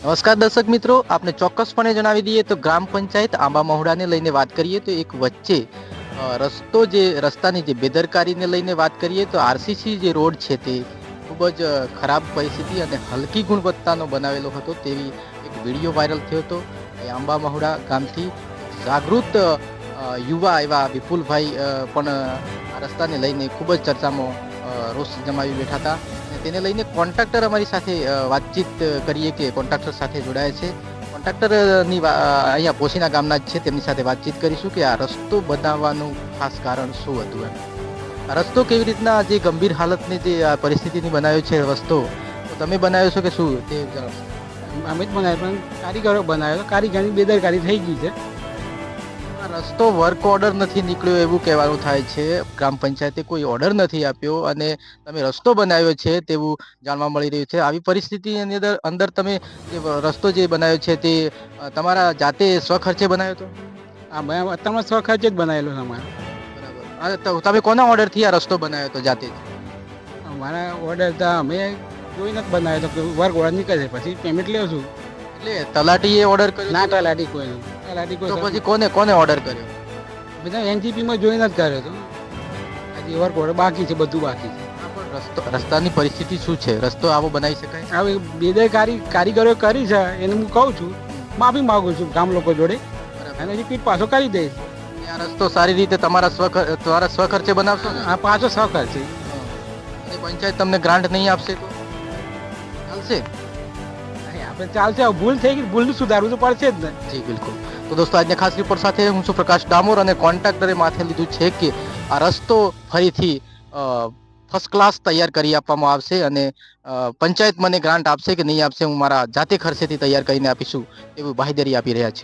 નમસ્કાર દર્શક મિત્રો, આપને ચોક્કસપણે જણાવી દઈએ તો ગ્રામ પંચાયત આંબા મહુડાને લઈને વાત કરીએ તો એક વચ્ચે રસ્તાની જે બેદરકારીને લઈને વાત કરીએ તો આરસીસી જે રોડ છે તે ખૂબ જ ખરાબ પરિસ્થિતિ અને હલકી ગુણવત્તાનો બનાવેલો હતો તેવી એક વિડીયો વાયરલ થયો હતો. એ આંબા મહુડા ગામથી જાગૃત યુવા એવા વિપુલભાઈ પણ આ રસ્તાને લઈને ખૂબ જ ચર્ચામાં રોષ જમાવી બેઠા હતા. તેને લઈને કોન્ટ્રાક્ટર અમારી સાથે વાતચીત કરીએ કે કોન્ટ્રાક્ટર સાથે જોડાયા છે. કોન્ટ્રાક્ટરની અહીંયા પોશીના ગામના જ છે, તેમની સાથે વાતચીત કરીશું કે આ રસ્તો બનાવવાનું ખાસ કારણ શું હતું. આ રસ્તો કેવી રીતના જે ગંભીર હાલતની જે આ પરિસ્થિતિની બનાવ્યો છે રસ્તો, તો તમે બનાવ્યો છો કે શું તે જણાવશો? અમે જ બનાવ્યો પણ કારીગરો બનાવ્યો, કારીગરની બેદરકારી થઈ ગઈ છે. આ રસ્તો વર્ક ઓર્ડર નથી નીકળ્યો એવું કહેવાનું થાય છે. ગ્રામ પંચાયતે કોઈ ઓર્ડર નથી આપ્યો અને તમે રસ્તો બનાવ્યો છે તેવું જાણવા મળી રહ્યું છે. આવી પરિસ્થિતિની અંદર તમે જે રસ્તો જે બનાવ્યો છે તે તમારા જાતે સ્વખર્ચે બનાવ્યો હતો? આ મેં તમારા સ્વખર્ચે જ બનાવેલો છે અમારે. બરાબર. તો તમે કોના ઓર્ડરથી આ રસ્તો બનાવ્યો હતો જાતે જ? અમારા ઓર્ડર તો અમે જોઈને જ બનાવ્યો હતો. વર્ક ઓર્ડર નીકળે પછી પેમેન્ટ લેવું છું. એટલે તલાટીએ ઓર્ડર કર્યો? ના તલાટી કોઈ તલાટી તો કોઈ પછી કોને ઓર્ડર કર્યો? બધા એનજીપીમાં જોઈને જ કર્યો હતો. હજી વર્ક ઓર્ડર બાકી છે, બધું બાકી છે. રસ્તાની પરિસ્થિતિ શું છે? રસ્તો આવો બનાવી શકાય? હવે બેદરકારી કારીગરો કરી છે એને હું કહું છું, માફી માગું છું ગામ લોકો જોડે, અને હજી પીઠ પાછો કરી દઈશ. આ રસ્તો સારી રીતે તમારા સ્વખર્ચે બનાવશો ને? આ પાછો સહખર્ચે. અને પંચાયત તમને ગ્રાન્ટ નહીં આપશે તો ચાલશે? આપણે ચાલશે. ભૂલ થઈ ગઈ, ભૂલનું સુધારવું તો પડશે જ ને. જી બિલકુલ. તો દોસ્તો, આજની ખાસ રિપોર્ટ સાથે હું છું પ્રકાશ ડામોર અને કોન્ટ્રાક્ટરે માથે લીધું છે કે આ રસ્તો ફરીથી ફર્સ્ટ ક્લાસ તૈયાર કરી આપવામાં આવશે અને પંચાયત મને ગ્રાન્ટ આપશે કે નહીં આપશે હું મારા જાતે ખર્ચેથી તૈયાર કરીને આપીશું એવું બાંહેધરી આપી રહ્યા છે.